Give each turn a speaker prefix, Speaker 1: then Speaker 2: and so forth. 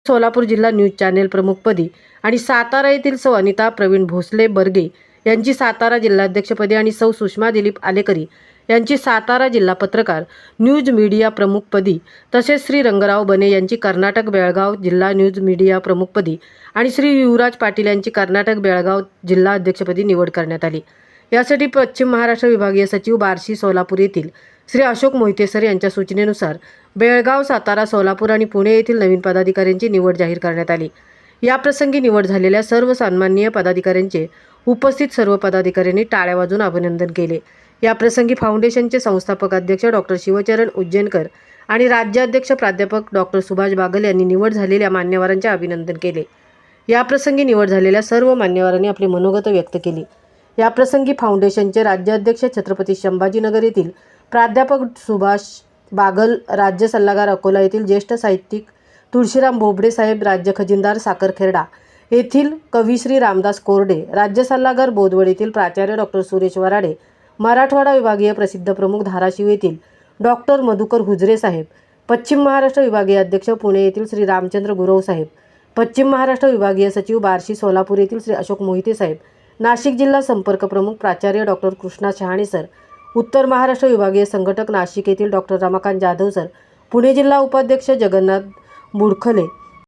Speaker 1: सोलापूर जिल्हा news channel प्रमुखपदी आणि सातारा येथील सौ अनिता प्रवीण भोसले बर्गे यांची सातारा जिल्हाध्यक्षपदी आणि सौ सुषमा दिलीप आलेकरी यांची सातारा जिल्हा पत्रकार न्यूज मीडिया प्रमुखपदी तसेच श्री रंगराव बने यांची कर्नाटक बेळगाव जिल्हा न्यूज मीडिया प्रमुखपदी आणि श्री युवराज पाटील यांची कर्नाटक बेळगाव जिल्हा अध्यक्षपदी निवड करण्यात आली। यासाठी पश्चिम महाराष्ट्र विभागीय सचिव बार्शी सोलापूर येथील श्री अशोक मोहिते सर यांच्या सूचनेनुसार बेळगाव, सातारा, सोलापूर आणि पुणे येथील नवीन पदाधिकाऱ्यांची निवड जाहीर करण्यात आली। या प्रसंगी निवड झालेल्या सर्व सन्माननीय पदाधिकाऱ्यांचे उपस्थित सर्व पदाधिकाऱ्यांनी टाळ्या वाजवून अभिनंदन केले। या प्रसंगी फाउंडेशनचे संस्थापक अध्यक्ष डॉक्टर शिवचरण उज्जैनकर आणि राज्याध्यक्ष प्राध्यापक डॉक्टर सुभाष बागल यांनी निवड झालेल्या मान्यवरांचे अभिनंदन केले। या प्रसंगी निवड झालेल्या सर्व मान्यवरांनी आपले मनोगत व्यक्त केली। या प्रसंगी फाउंडेशनचे राज्याध्यक्ष छत्रपती संभाजीनगर येथील प्राध्यापक सुभाष बागल, राज्य सल्लागार अकोला येथील ज्येष्ठ साहित्यिक तुळशीराम बोबडे साहेब, राज्य खजिनदार साखरखेर्डा येथील कविश्री रामदास कोरडे, राज्य सल्लागार बोदवड येथील प्राचार्य डॉक्टर सुरेश वराडे, मराठवाडा विभागीय प्रसिद्ध प्रमुख धाराशिव येथील डॉक्टर मधुकर हुजरे साहेब, पश्चिम महाराष्ट्र विभागीय अध्यक्ष पुणे येथील श्री रामचंद्र गुरव साहेब, पश्चिम महाराष्ट्र विभागीय सचिव बार्शी सोलापूर येथील श्री अशोक मोहिते साहेब, नाशिक जिल्हा संपर्क प्रमुख प्राचार्य डॉक्टर कृष्णा शहाणे सर, उत्तर महाराष्ट्र विभागीय संघटक नाशिक येथील डॉक्टर रमाकांत जाधव सर, पुणे जिल्हा उपाध्यक्ष जगन्नाथ बुडखले,